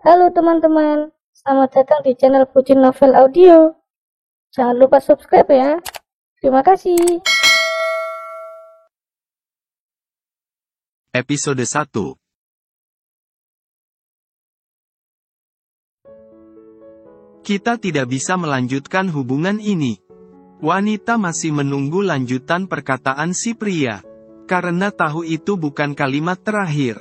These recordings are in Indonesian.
Halo teman-teman, selamat datang di channel Pucin Novel Audio. Jangan lupa subscribe ya. Terima kasih. Episode 1. Kita tidak bisa melanjutkan hubungan ini. Wanita masih menunggu lanjutan perkataan si pria. Karena tahu itu bukan kalimat terakhir.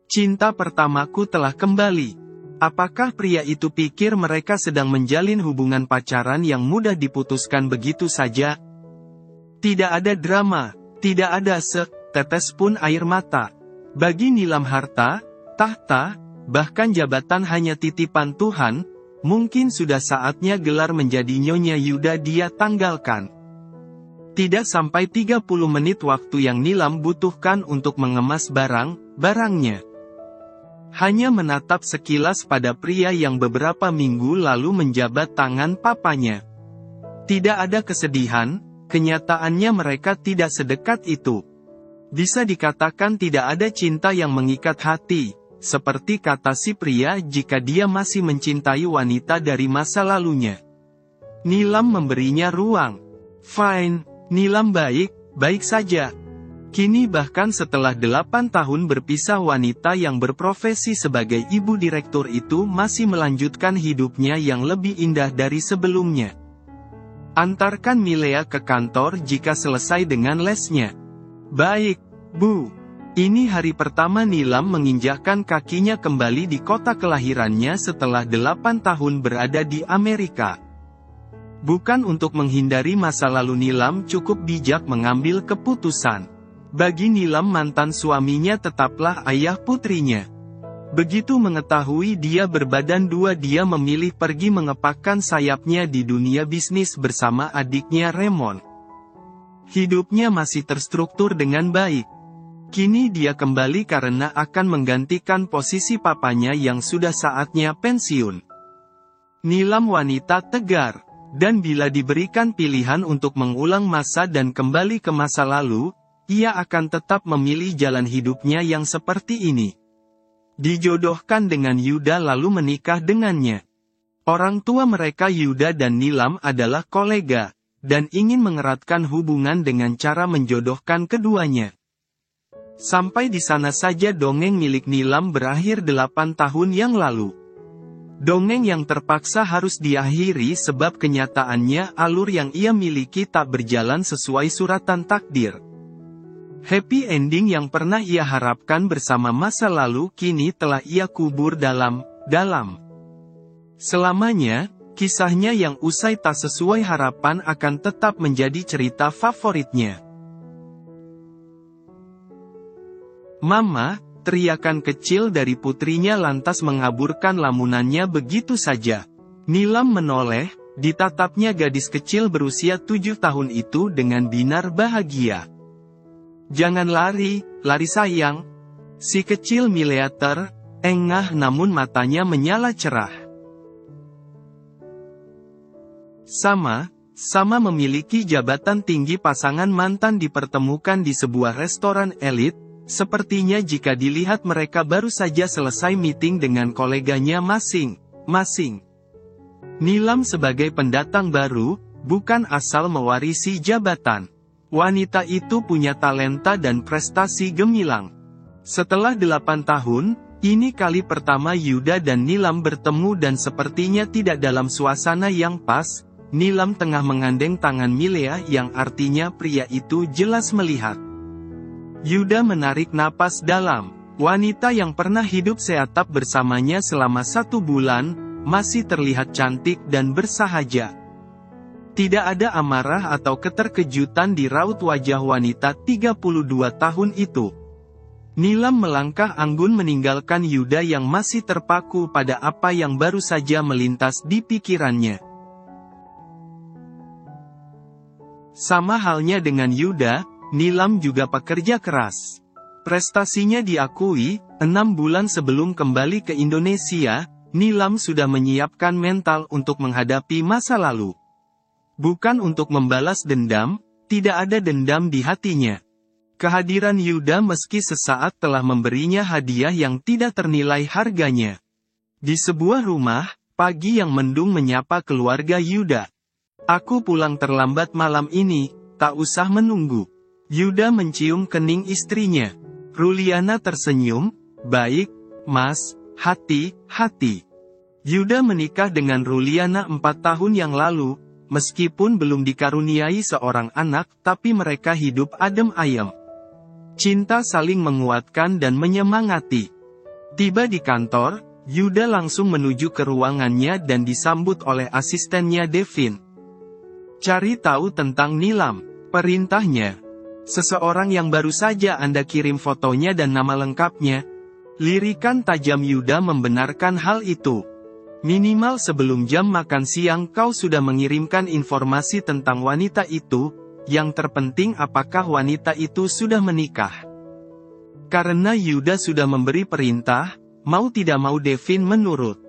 Cinta pertamaku telah kembali. Apakah pria itu pikir mereka sedang menjalin hubungan pacaran yang mudah diputuskan begitu saja? Tidak ada drama, tidak ada setetes pun air mata. Bagi Nilam harta, tahta, bahkan jabatan hanya titipan Tuhan, mungkin sudah saatnya gelar menjadi Nyonya Yuda dia tanggalkan. Tidak sampai 30 menit waktu yang Nilam butuhkan untuk mengemas barangnya. Hanya menatap sekilas pada pria yang beberapa minggu lalu menjabat tangan papanya. Tidak ada kesedihan, kenyataannya mereka tidak sedekat itu. Bisa dikatakan tidak ada cinta yang mengikat hati, seperti kata si pria jika dia masih mencintai wanita dari masa lalunya. Nilam memberinya ruang. Fine, Nilam baik saja. Kini bahkan setelah 8 tahun berpisah wanita yang berprofesi sebagai ibu direktur itu masih melanjutkan hidupnya yang lebih indah dari sebelumnya. Antarkan Milea ke kantor jika selesai dengan lesnya. Baik, Bu. Ini hari pertama Nilam menginjakkan kakinya kembali di kota kelahirannya setelah 8 tahun berada di Amerika. Bukan untuk menghindari masa lalu Nilam cukup bijak mengambil keputusan. Bagi Nilam mantan suaminya tetaplah ayah putrinya. Begitu mengetahui dia berbadan dua dia memilih pergi mengepakkan sayapnya di dunia bisnis bersama adiknya Raymond. Hidupnya masih terstruktur dengan baik. Kini dia kembali karena akan menggantikan posisi papanya yang sudah saatnya pensiun. Nilam wanita tegar, dan bila diberikan pilihan untuk mengulang masa dan kembali ke masa lalu, ia akan tetap memilih jalan hidupnya yang seperti ini. Dijodohkan dengan Yuda lalu menikah dengannya. Orang tua mereka Yuda dan Nilam adalah kolega, dan ingin mengeratkan hubungan dengan cara menjodohkan keduanya. Sampai di sana saja dongeng milik Nilam berakhir 8 tahun yang lalu. Dongeng yang terpaksa harus diakhiri sebab kenyataannya alur yang ia miliki tak berjalan sesuai suratan takdir. Happy ending yang pernah ia harapkan bersama masa lalu kini telah ia kubur dalam. Selamanya, kisahnya yang usai tak sesuai harapan akan tetap menjadi cerita favoritnya. Mama, teriakan kecil dari putrinya lantas mengaburkan lamunannya begitu saja. Nilam menoleh, ditatapnya gadis kecil berusia 7 tahun itu dengan binar bahagia. Jangan lari sayang. Si kecil Milea terengah namun matanya menyala cerah. Sama memiliki jabatan tinggi pasangan mantan dipertemukan di sebuah restoran elit, sepertinya jika dilihat mereka baru saja selesai meeting dengan koleganya masing-masing. Nilam sebagai pendatang baru, bukan asal mewarisi jabatan. Wanita itu punya talenta dan prestasi gemilang. Setelah 8 tahun, ini kali pertama Yuda dan Nilam bertemu dan sepertinya tidak dalam suasana yang pas. Nilam tengah mengandeng tangan Milea yang artinya pria itu jelas melihat. Yuda menarik napas dalam. Wanita yang pernah hidup seatap bersamanya selama 1 bulan, masih terlihat cantik dan bersahaja. Tidak ada amarah atau keterkejutan di raut wajah wanita 32 tahun itu. Nilam melangkah anggun meninggalkan Yuda yang masih terpaku pada apa yang baru saja melintas di pikirannya. Sama halnya dengan Yuda, Nilam juga pekerja keras. Prestasinya diakui, 6 bulan sebelum kembali ke Indonesia, Nilam sudah menyiapkan mental untuk menghadapi masa lalu. Bukan untuk membalas dendam, tidak ada dendam di hatinya. Kehadiran Yuda meski sesaat telah memberinya hadiah yang tidak ternilai harganya. Di sebuah rumah, pagi yang mendung menyapa keluarga Yuda. Aku pulang terlambat malam ini, tak usah menunggu. Yuda mencium kening istrinya. Ruliana tersenyum, baik, Mas, hati-hati. Yuda menikah dengan Ruliana 4 tahun yang lalu, meskipun belum dikaruniai seorang anak, tapi mereka hidup adem ayem. Cinta saling menguatkan dan menyemangati. Tiba di kantor, Yuda langsung menuju ke ruangannya dan disambut oleh asistennya Devin. Cari tahu tentang Nilam, perintahnya. Seseorang yang baru saja Anda kirim fotonya dan nama lengkapnya. Lirikan tajam Yuda membenarkan hal itu. Minimal sebelum jam makan siang kau sudah mengirimkan informasi tentang wanita itu, yang terpenting apakah wanita itu sudah menikah. Karena Yuda sudah memberi perintah, mau tidak mau Devin menurut.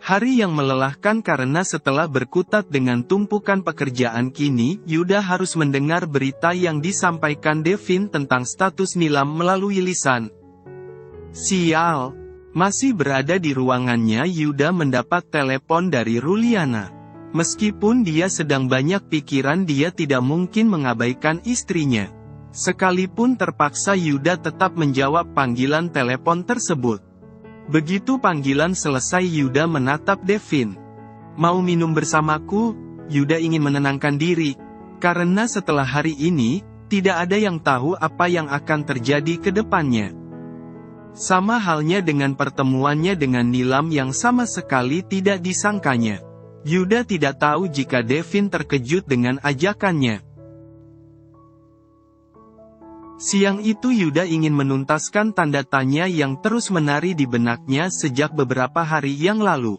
Hari yang melelahkan karena setelah berkutat dengan tumpukan pekerjaan kini, Yuda harus mendengar berita yang disampaikan Devin tentang status Nilam melalui lisan. Sial! Masih berada di ruangannya Yuda mendapat telepon dari Ruliana. Meskipun dia sedang banyak pikiran dia tidak mungkin mengabaikan istrinya. Sekalipun terpaksa Yuda tetap menjawab panggilan telepon tersebut. Begitu panggilan selesai Yuda menatap Devin. Mau minum bersamaku? Yuda ingin menenangkan diri. Karena setelah hari ini, tidak ada yang tahu apa yang akan terjadi ke depannya. Sama halnya dengan pertemuannya dengan Nilam yang sama sekali tidak disangkanya. Yuda tidak tahu jika Devin terkejut dengan ajakannya. Siang itu Yuda ingin menuntaskan tanda tanya yang terus menari di benaknya sejak beberapa hari yang lalu.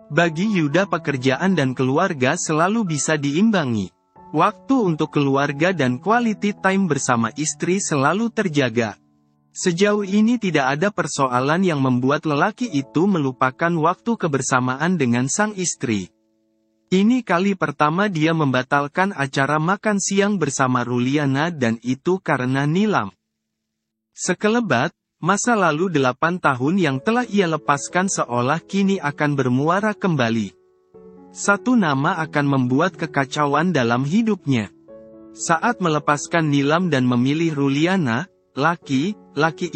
Bagi Yuda pekerjaan dan keluarga selalu bisa diimbangi. Waktu untuk keluarga dan quality time bersama istri selalu terjaga. Sejauh ini tidak ada persoalan yang membuat lelaki itu melupakan waktu kebersamaan dengan sang istri. Ini kali pertama dia membatalkan acara makan siang bersama Ruliana dan itu karena Nilam. Sekelebat, masa lalu 8 tahun yang telah ia lepaskan seolah kini akan bermuara kembali. Satu nama akan membuat kekacauan dalam hidupnya. Saat melepaskan Nilam dan memilih Ruliana, laki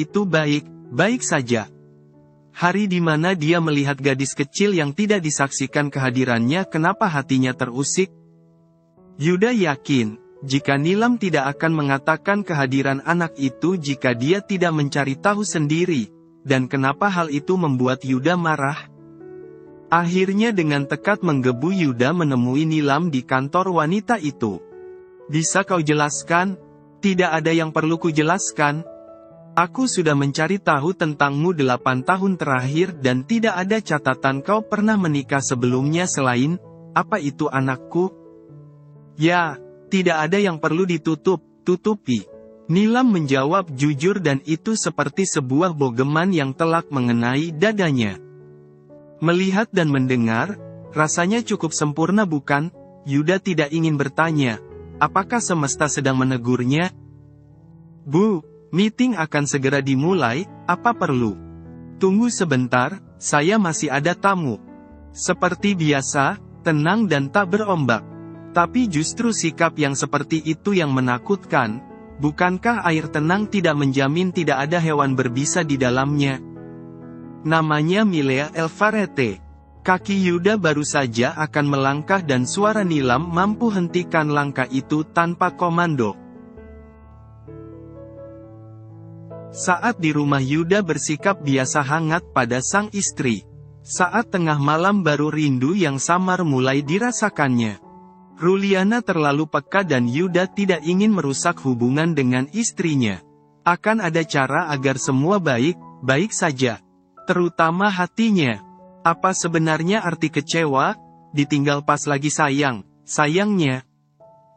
itu baik saja. Hari di mana dia melihat gadis kecil yang tidak disaksikan kehadirannya, kenapa hatinya terusik? Yuda yakin, jika Nilam tidak akan mengatakan kehadiran anak itu jika dia tidak mencari tahu sendiri, dan kenapa hal itu membuat Yuda marah? Akhirnya dengan tekad menggebu Yuda menemui Nilam di kantor wanita itu. Bisa kau jelaskan? Tidak ada yang perlu kujelaskan. Aku sudah mencari tahu tentangmu 8 tahun terakhir dan tidak ada catatan kau pernah menikah sebelumnya selain, apa itu anakku? Ya, tidak ada yang perlu ditutupi. Nilam menjawab jujur dan itu seperti sebuah bogeman yang telak mengenai dadanya. Melihat dan mendengar, rasanya cukup sempurna bukan? Yuda tidak ingin bertanya, apakah semesta sedang menegurnya? Bu, meeting akan segera dimulai, apa perlu? Tunggu sebentar, saya masih ada tamu. Seperti biasa, tenang dan tak berombak. Tapi justru sikap yang seperti itu yang menakutkan. Bukankah air tenang tidak menjamin tidak ada hewan berbisa di dalamnya? Namanya Milea Elvarete. Kaki Yuda baru saja akan melangkah dan suara Nilam mampu hentikan langkah itu tanpa komando. Saat di rumah Yuda bersikap biasa hangat pada sang istri. Saat tengah malam baru rindu yang samar mulai dirasakannya. Ruliana terlalu peka dan Yuda tidak ingin merusak hubungan dengan istrinya. Akan ada cara agar semua baik saja. Terutama hatinya. Apa sebenarnya arti kecewa? Ditinggal pas lagi sayangnya.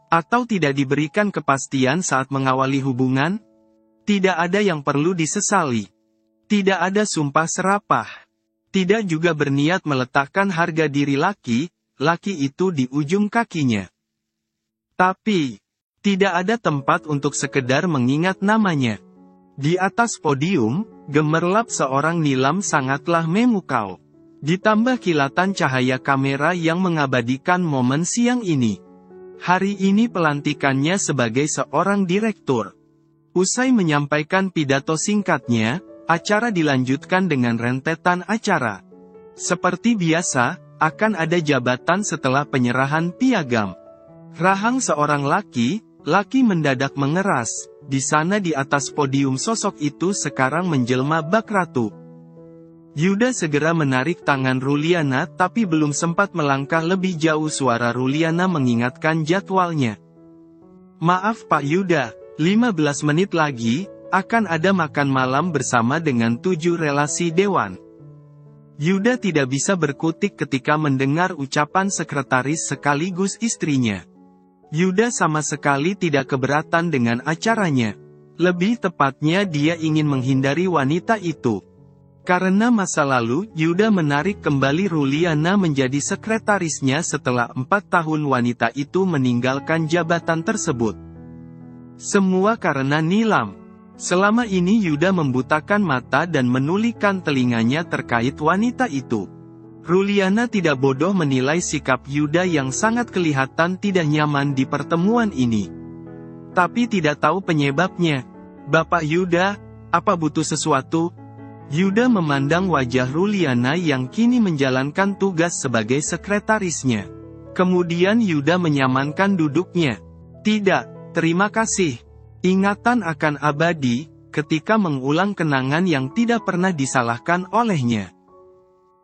Atau tidak diberikan kepastian saat mengawali hubungan? Tidak ada yang perlu disesali. Tidak ada sumpah serapah. Tidak juga berniat meletakkan harga diri laki itu di ujung kakinya. Tapi, tidak ada tempat untuk sekedar mengingat namanya. Di atas podium, gemerlap seorang Nilam sangatlah memukau. Ditambah kilatan cahaya kamera yang mengabadikan momen siang ini. Hari ini pelantikannya sebagai seorang direktur. Usai menyampaikan pidato singkatnya, acara dilanjutkan dengan rentetan acara. Seperti biasa, akan ada jabatan setelah penyerahan piagam. Rahang seorang laki mendadak mengeras. Di sana di atas podium sosok itu sekarang menjelma bak ratu. Yuda segera menarik tangan Ruliana tapi belum sempat melangkah lebih jauh suara Ruliana mengingatkan jadwalnya. Maaf Pak Yuda, 15 menit lagi, akan ada makan malam bersama dengan 7 relasi dewan. Yuda tidak bisa berkutik ketika mendengar ucapan sekretaris sekaligus istrinya. Yuda sama sekali tidak keberatan dengan acaranya. Lebih tepatnya dia ingin menghindari wanita itu. Karena masa lalu, Yuda menarik kembali Ruliana menjadi sekretarisnya setelah 4 tahun wanita itu meninggalkan jabatan tersebut. Semua karena Nilam. Selama ini Yuda membutakan mata dan menulikan telinganya terkait wanita itu. Ruliana tidak bodoh menilai sikap Yuda yang sangat kelihatan tidak nyaman di pertemuan ini. Tapi tidak tahu penyebabnya. Bapak Yuda, apa butuh sesuatu? Yuda memandang wajah Ruliana yang kini menjalankan tugas sebagai sekretarisnya. Kemudian Yuda menyamankan duduknya. Tidak, terima kasih. Ingatan akan abadi, ketika mengulang kenangan yang tidak pernah disalahkan olehnya.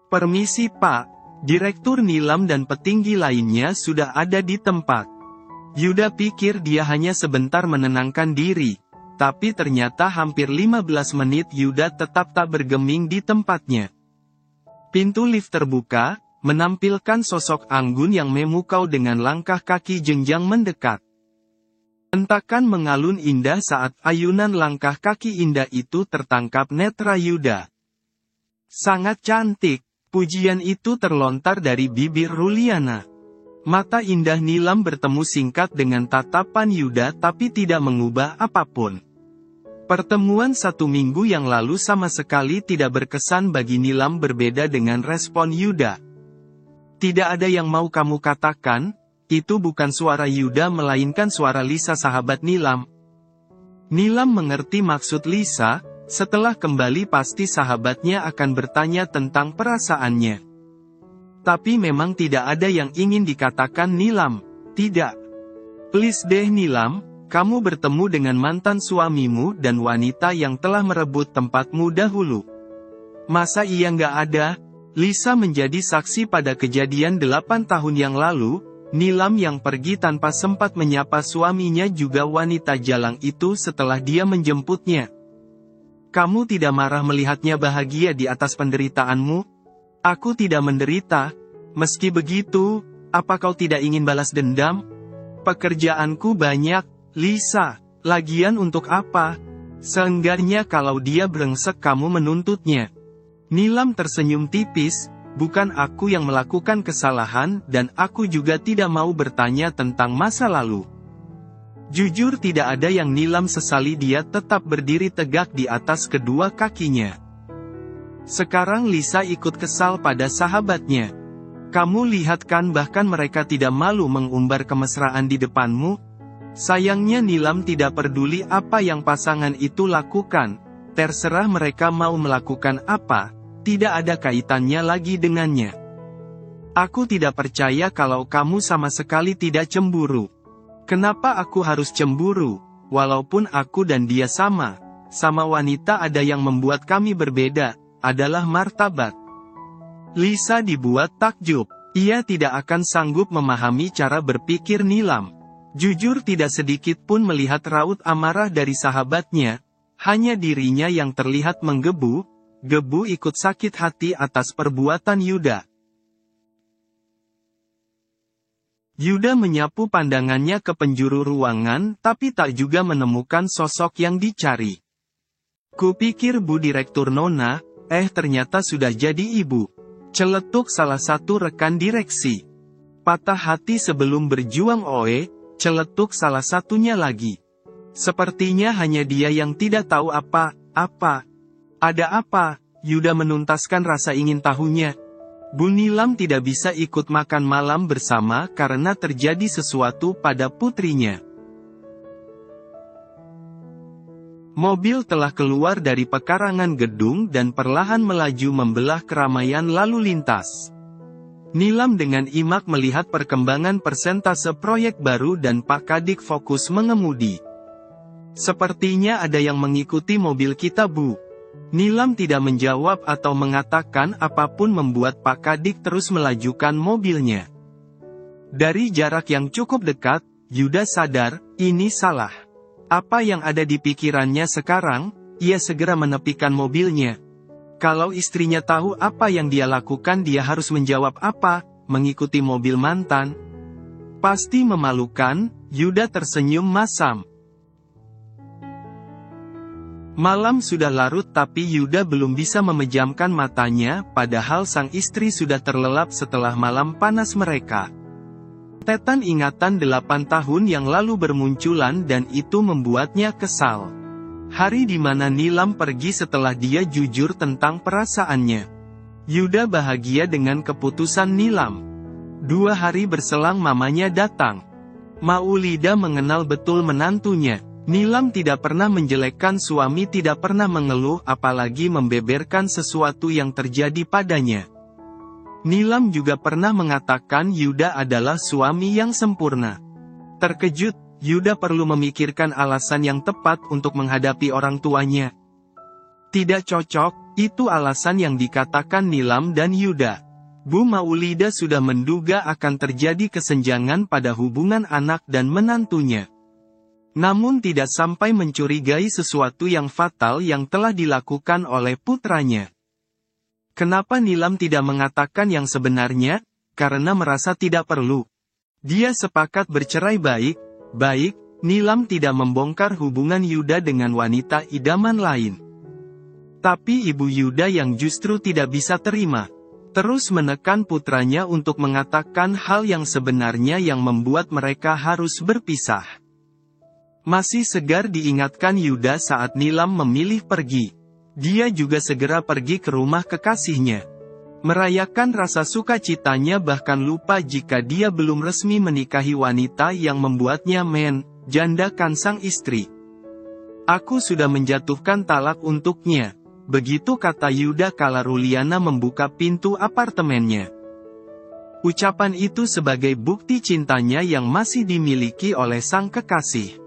Permisi Pak, Direktur Nilam dan petinggi lainnya sudah ada di tempat. Yuda pikir dia hanya sebentar menenangkan diri, tapi ternyata hampir 15 menit Yuda tetap tak bergeming di tempatnya. Pintu lift terbuka, menampilkan sosok Anggun yang memukau dengan langkah kaki jenjang mendekat. Hentakan mengalun indah saat ayunan langkah kaki indah itu tertangkap netra Yuda. Sangat cantik. Pujian itu terlontar dari bibir Ruliana. Mata indah Nilam bertemu singkat dengan tatapan Yuda tapi tidak mengubah apapun. Pertemuan 1 minggu yang lalu sama sekali tidak berkesan bagi Nilam berbeda dengan respon Yuda. Tidak ada yang mau kamu katakan, itu bukan suara Yuda melainkan suara Lisa sahabat Nilam. Nilam mengerti maksud Lisa. Setelah kembali pasti sahabatnya akan bertanya tentang perasaannya. Tapi memang tidak ada yang ingin dikatakan Nilam. Tidak. Please deh Nilam, kamu bertemu dengan mantan suamimu dan wanita yang telah merebut tempatmu dahulu. Masa iya nggak ada? Lisa menjadi saksi pada kejadian 8 tahun yang lalu, Nilam yang pergi tanpa sempat menyapa suaminya juga wanita jalang itu setelah dia menjemputnya. Kamu tidak marah melihatnya bahagia di atas penderitaanmu? Aku tidak menderita. Meski begitu, apa kau tidak ingin balas dendam? Pekerjaanku banyak, Lisa. Lagian untuk apa? Seenggaknya kalau dia brengsek kamu menuntutnya. Nilam tersenyum tipis, bukan aku yang melakukan kesalahan dan aku juga tidak mau bertanya tentang masa lalu. Jujur tidak ada yang Nilam sesali, dia tetap berdiri tegak di atas kedua kakinya. Sekarang Lisa ikut kesal pada sahabatnya. Kamu lihat kan bahkan mereka tidak malu mengumbar kemesraan di depanmu? Sayangnya Nilam tidak peduli apa yang pasangan itu lakukan. Terserah mereka mau melakukan apa, tidak ada kaitannya lagi dengannya. Aku tidak percaya kalau kamu sama sekali tidak cemburu. Kenapa aku harus cemburu? Walaupun aku dan dia sama wanita ada yang membuat kami berbeda, adalah martabat. Lisa dibuat takjub. Ia tidak akan sanggup memahami cara berpikir Nilam. Jujur tidak sedikit pun melihat raut amarah dari sahabatnya, hanya dirinya yang terlihat menggebu, ikut sakit hati atas perbuatan Yuda. Yuda menyapu pandangannya ke penjuru ruangan tapi tak juga menemukan sosok yang dicari. Kupikir Bu Direktur Nona, ternyata sudah jadi ibu. Celetuk salah satu rekan direksi. Patah hati sebelum berjuang celetuk salah satunya lagi. Sepertinya hanya dia yang tidak tahu apa. Ada apa? Yuda menuntaskan rasa ingin tahunya. Bu Nilam tidak bisa ikut makan malam bersama karena terjadi sesuatu pada putrinya. Mobil telah keluar dari pekarangan gedung dan perlahan melaju membelah keramaian lalu lintas. Nilam dengan imak melihat perkembangan persentase proyek baru dan Pak Kadik fokus mengemudi. Sepertinya ada yang mengikuti mobil kita, Bu. Nilam tidak menjawab atau mengatakan apapun membuat Pak Kadik terus melajukan mobilnya. Dari jarak yang cukup dekat, Yuda sadar, ini salah. Apa yang ada di pikirannya sekarang? Ia segera menepikan mobilnya. Kalau istrinya tahu apa yang dia lakukan, dia harus menjawab apa? Mengikuti mobil mantan? Pasti memalukan. Yuda tersenyum masam. Malam sudah larut tapi Yuda belum bisa memejamkan matanya, padahal sang istri sudah terlelap setelah malam panas mereka. Rentetan ingatan 8 tahun yang lalu bermunculan dan itu membuatnya kesal. Hari di mana Nilam pergi setelah dia jujur tentang perasaannya. Yuda bahagia dengan keputusan Nilam. 2 hari berselang mamanya datang. Maulida mengenal betul menantunya. Nilam tidak pernah menjelekkan suami, tidak pernah mengeluh, apalagi membeberkan sesuatu yang terjadi padanya. Nilam juga pernah mengatakan Yuda adalah suami yang sempurna. Terkejut, Yuda perlu memikirkan alasan yang tepat untuk menghadapi orang tuanya. Tidak cocok, itu alasan yang dikatakan Nilam dan Yuda. Bu Maulida sudah menduga akan terjadi kesenjangan pada hubungan anak dan menantunya. Namun tidak sampai mencurigai sesuatu yang fatal yang telah dilakukan oleh putranya. Kenapa Nilam tidak mengatakan yang sebenarnya? Karena merasa tidak perlu. Dia sepakat bercerai baik, Nilam tidak membongkar hubungan Yuda dengan wanita idaman lain. Tapi ibu Yuda yang justru tidak bisa terima. Terus menekan putranya untuk mengatakan hal yang sebenarnya yang membuat mereka harus berpisah. Masih segar diingatkan Yuda saat Nilam memilih pergi. Dia juga segera pergi ke rumah kekasihnya. Merayakan rasa sukacitanya, bahkan lupa jika dia belum resmi menikahi wanita yang membuatnya menjandakan sang istri. Aku sudah menjatuhkan talak untuknya. Begitu kata Yuda kala Ruliana membuka pintu apartemennya. Ucapan itu sebagai bukti cintanya yang masih dimiliki oleh sang kekasih.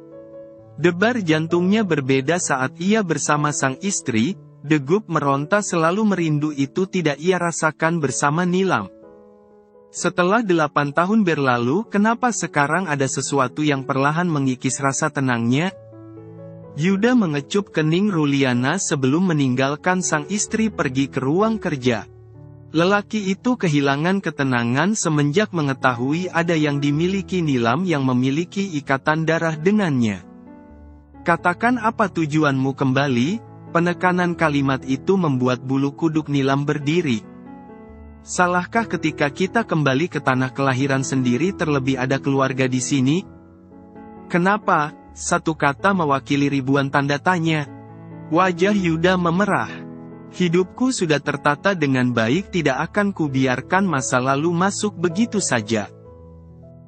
Debar jantungnya berbeda saat ia bersama sang istri, degup meronta selalu merindu itu tidak ia rasakan bersama Nilam. Setelah 8 tahun berlalu, kenapa sekarang ada sesuatu yang perlahan mengikis rasa tenangnya? Yuda mengecup kening Ruliana sebelum meninggalkan sang istri pergi ke ruang kerja. Lelaki itu kehilangan ketenangan semenjak mengetahui ada yang dimiliki Nilam yang memiliki ikatan darah dengannya. Katakan apa tujuanmu kembali? Penekanan kalimat itu membuat bulu kuduk Nilam berdiri. Salahkah ketika kita kembali ke tanah kelahiran sendiri terlebih ada keluarga di sini? Kenapa? Satu kata mewakili ribuan tanda tanya. Wajah Yuda memerah. Hidupku sudah tertata dengan baik, tidak akan kubiarkan masa lalu masuk begitu saja.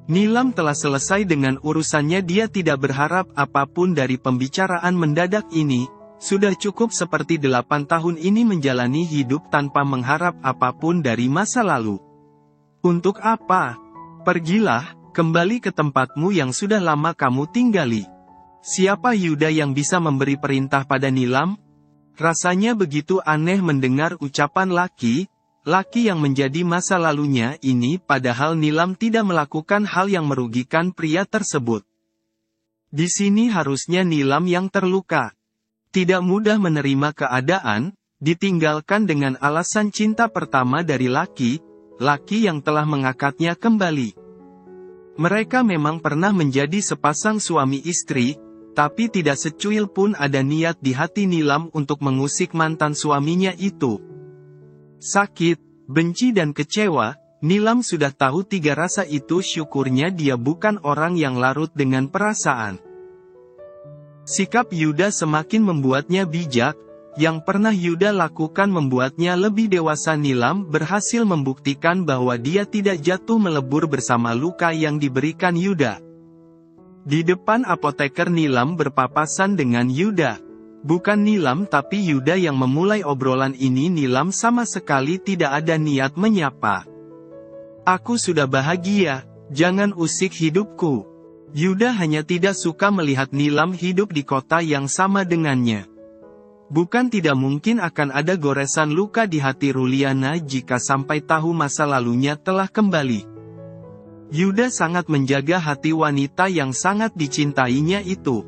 Nilam telah selesai dengan urusannya, dia tidak berharap apapun dari pembicaraan mendadak ini, sudah cukup seperti 8 tahun ini menjalani hidup tanpa mengharap apapun dari masa lalu. Untuk apa? Pergilah, kembali ke tempatmu yang sudah lama kamu tinggali. Siapa Yuda yang bisa memberi perintah pada Nilam? Rasanya begitu aneh mendengar ucapan laki yang menjadi masa lalunya ini, padahal Nilam tidak melakukan hal yang merugikan pria tersebut. Di sini harusnya Nilam yang terluka. Tidak mudah menerima keadaan, ditinggalkan dengan alasan cinta pertama dari laki yang telah mengangkatnya kembali. Mereka memang pernah menjadi sepasang suami istri, tapi tidak secuil pun ada niat di hati Nilam untuk mengusik mantan suaminya itu. Sakit, benci dan kecewa, Nilam sudah tahu 3 rasa itu. Syukurnya dia bukan orang yang larut dengan perasaan. Sikap Yuda semakin membuatnya bijak. yang pernah Yuda lakukan membuatnya lebih dewasa. Nilam berhasil membuktikan bahwa dia tidak jatuh melebur bersama luka yang diberikan Yuda. Di depan apoteker Nilam berpapasan dengan Yuda. Bukan Nilam tapi Yuda yang memulai obrolan ini. Nilam sama sekali tidak ada niat menyapa. Aku sudah bahagia, jangan usik hidupku. Yuda hanya tidak suka melihat Nilam hidup di kota yang sama dengannya. Bukan tidak mungkin akan ada goresan luka di hati Ruliana jika sampai tahu masa lalunya telah kembali. Yuda sangat menjaga hati wanita yang sangat dicintainya itu.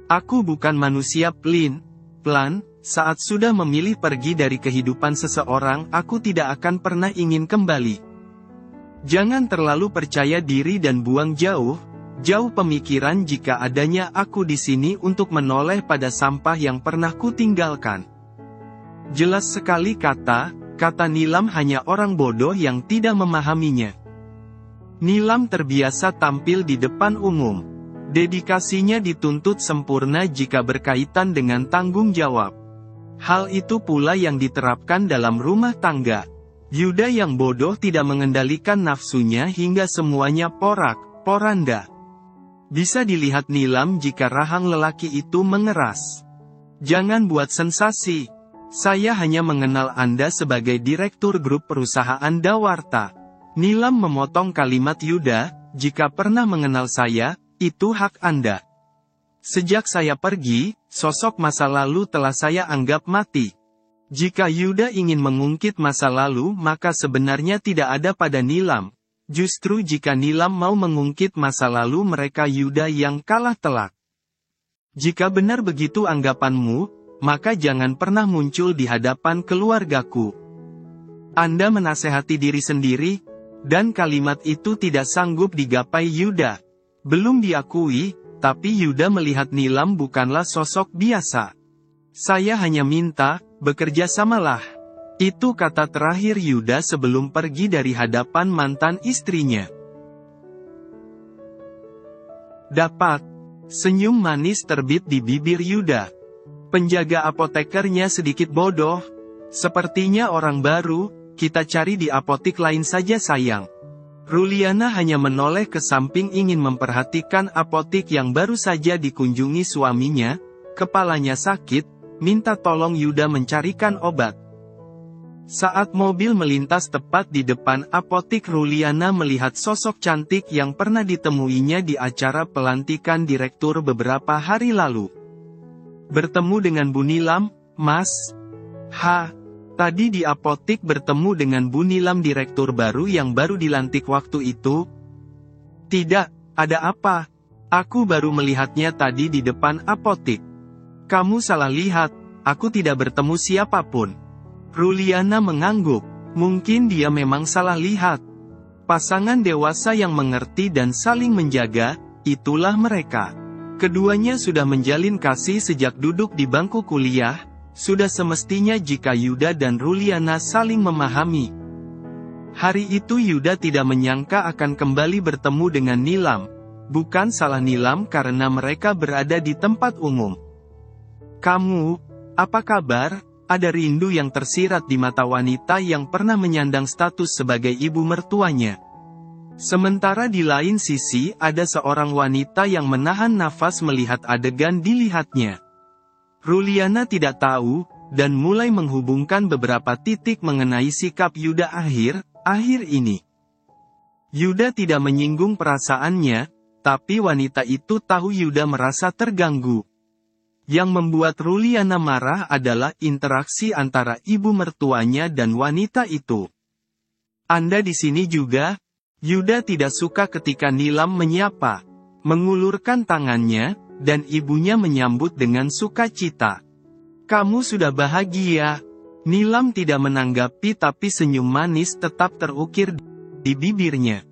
Aku bukan manusia pelin-pelan, saat sudah memilih pergi dari kehidupan seseorang, aku tidak akan pernah ingin kembali. Jangan terlalu percaya diri dan buang jauh pemikiran jika adanya aku di sini untuk menoleh pada sampah yang pernah kutinggalkan. Jelas sekali kata Nilam hanya orang bodoh yang tidak memahaminya. Nilam terbiasa tampil di depan umum. Dedikasinya dituntut sempurna jika berkaitan dengan tanggung jawab. Hal itu pula yang diterapkan dalam rumah tangga. Yuda yang bodoh tidak mengendalikan nafsunya hingga semuanya porak-poranda. Bisa dilihat Nilam jika rahang lelaki itu mengeras. Jangan buat sensasi. Saya hanya mengenal Anda sebagai direktur grup perusahaan Dawarta. Nilam memotong kalimat Yuda, jika pernah mengenal saya, itu hak Anda. Sejak saya pergi, sosok masa lalu telah saya anggap mati. Jika Yuda ingin mengungkit masa lalu maka sebenarnya tidak ada pada Nilam. Justru jika Nilam mau mengungkit masa lalu mereka Yuda yang kalah telak. Jika benar begitu anggapanmu, maka jangan pernah muncul di hadapan keluargaku. Anda menasehati diri sendiri, dan kalimat itu tidak sanggup digapai Yuda. Belum diakui, tapi Yuda melihat Nilam bukanlah sosok biasa. Saya hanya minta, bekerja samalah. Itu kata terakhir Yuda sebelum pergi dari hadapan mantan istrinya. Dapat. Senyum manis terbit di bibir Yuda. Penjaga apotekernya sedikit bodoh. Sepertinya orang baru, kita cari di apotik lain saja sayang. Ruliana hanya menoleh ke samping ingin memperhatikan apotik yang baru saja dikunjungi suaminya. Kepalanya sakit, minta tolong Yuda mencarikan obat. Saat mobil melintas tepat di depan apotik Ruliana melihat sosok cantik yang pernah ditemuinya di acara pelantikan direktur beberapa hari lalu. Bertemu dengan Bu Nilam, Mas? Tadi di apotik bertemu dengan Bu Nilam direktur baru yang baru dilantik waktu itu? Tidak, ada apa? Aku baru melihatnya tadi di depan apotik. Kamu salah lihat, aku tidak bertemu siapapun. Ruliana mengangguk, mungkin dia memang salah lihat. Pasangan dewasa yang mengerti dan saling menjaga, itulah mereka. Keduanya sudah menjalin kasih sejak duduk di bangku kuliah, sudah semestinya jika Yuda dan Ruliana saling memahami. Hari itu Yuda tidak menyangka akan kembali bertemu dengan Nilam. Bukan salah Nilam karena mereka berada di tempat umum. Kamu, apa kabar? Ada rindu yang tersirat di mata wanita yang pernah menyandang status sebagai ibu mertuanya. Sementara di lain sisi ada seorang wanita yang menahan nafas melihat adegan dilihatnya. Ruliana tidak tahu, dan mulai menghubungkan beberapa titik mengenai sikap Yuda akhir ini. Yuda tidak menyinggung perasaannya, tapi wanita itu tahu Yuda merasa terganggu. Yang membuat Ruliana marah adalah interaksi antara ibu mertuanya dan wanita itu. Anda di sini juga? Yuda tidak suka ketika Nilam menyapa, mengulurkan tangannya, dan ibunya menyambut dengan sukacita. Kamu sudah bahagia? Nilam tidak menanggapi tapi senyum manis tetap terukir di bibirnya.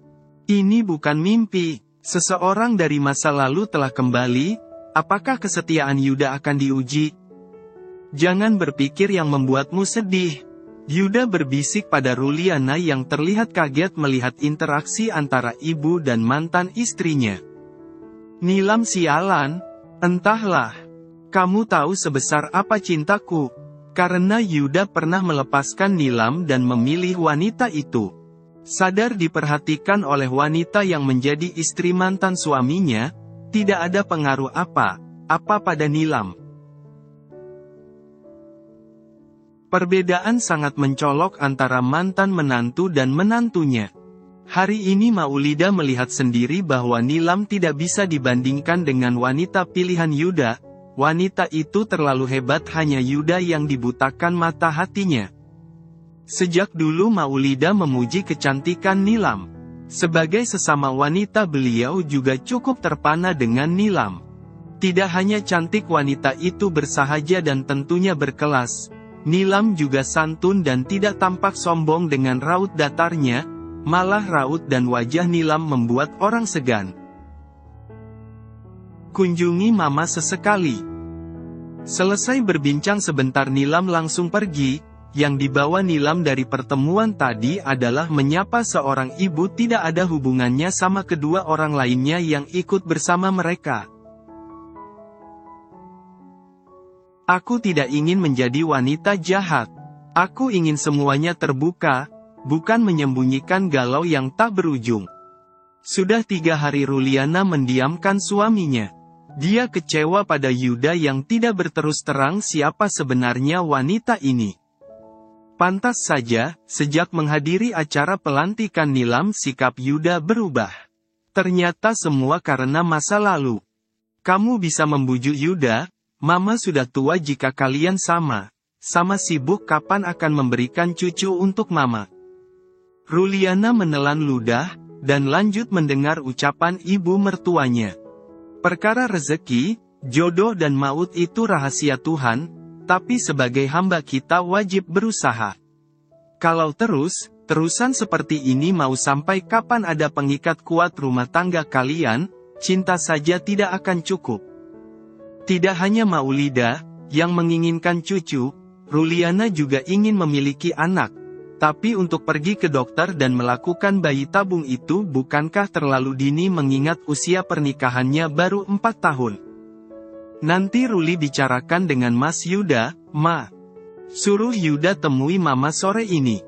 Ini bukan mimpi, seseorang dari masa lalu telah kembali. Apakah kesetiaan Yuda akan diuji? Jangan berpikir yang membuatmu sedih. Yuda berbisik pada Ruliana yang terlihat kaget melihat interaksi antara ibu dan mantan istrinya. Nilam sialan, entahlah. Kamu tahu sebesar apa cintaku. Karena Yuda pernah melepaskan Nilam dan memilih wanita itu. Sadar diperhatikan oleh wanita yang menjadi istri mantan suaminya, tidak ada pengaruh apa pada Nilam. Perbedaan sangat mencolok antara mantan menantu dan menantunya. Hari ini Maulida melihat sendiri bahwa Nilam tidak bisa dibandingkan dengan wanita pilihan Yuda. Wanita itu terlalu hebat, hanya Yuda yang dibutakan mata hatinya. Sejak dulu Maulida memuji kecantikan Nilam. Sebagai sesama wanita beliau juga cukup terpana dengan Nilam. Tidak hanya cantik, wanita itu bersahaja dan tentunya berkelas. Nilam juga santun dan tidak tampak sombong dengan raut datarnya, malah raut dan wajah Nilam membuat orang segan. Kunjungi mama sesekali. Selesai berbincang sebentar Nilam langsung pergi. Yang dibawa Nilam dari pertemuan tadi adalah menyapa seorang ibu, tidak ada hubungannya sama kedua orang lainnya yang ikut bersama mereka. Aku tidak ingin menjadi wanita jahat. Aku ingin semuanya terbuka, bukan menyembunyikan galau yang tak berujung. Sudah 3 hari Ruliana mendiamkan suaminya. Dia kecewa pada Yuda yang tidak berterus terang siapa sebenarnya wanita ini. Pantas saja, sejak menghadiri acara pelantikan Nilam sikap Yuda berubah. Ternyata semua karena masa lalu. Kamu bisa membujuk Yuda, Mama sudah tua, jika kalian sama sibuk kapan akan memberikan cucu untuk Mama. Ruliana menelan ludah, dan lanjut mendengar ucapan ibu mertuanya. Perkara rezeki, jodoh dan maut itu rahasia Tuhan, tapi sebagai hamba kita wajib berusaha. Kalau terusan seperti ini mau sampai kapan ada pengikat kuat rumah tangga kalian, cinta saja tidak akan cukup. Tidak hanya Maulida yang menginginkan cucu, Ruliana juga ingin memiliki anak. Tapi untuk pergi ke dokter dan melakukan bayi tabung itu bukankah terlalu dini mengingat usia pernikahannya baru 4 tahun? Nanti Ruli bicarakan dengan Mas Yuda, Ma. Suruh Yuda temui Mama sore ini.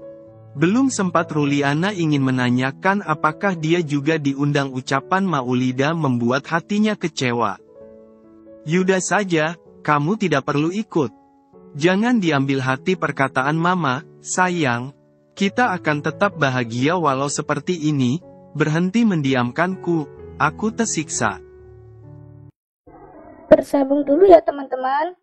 Belum sempat Ruliana ingin menanyakan apakah dia juga diundang, ucapan Maulida membuat hatinya kecewa. Yuda saja, kamu tidak perlu ikut. Jangan diambil hati perkataan Mama, sayang. Kita akan tetap bahagia walau seperti ini. Berhenti mendiamkanku, aku tersiksa. Bersambung dulu ya teman-teman.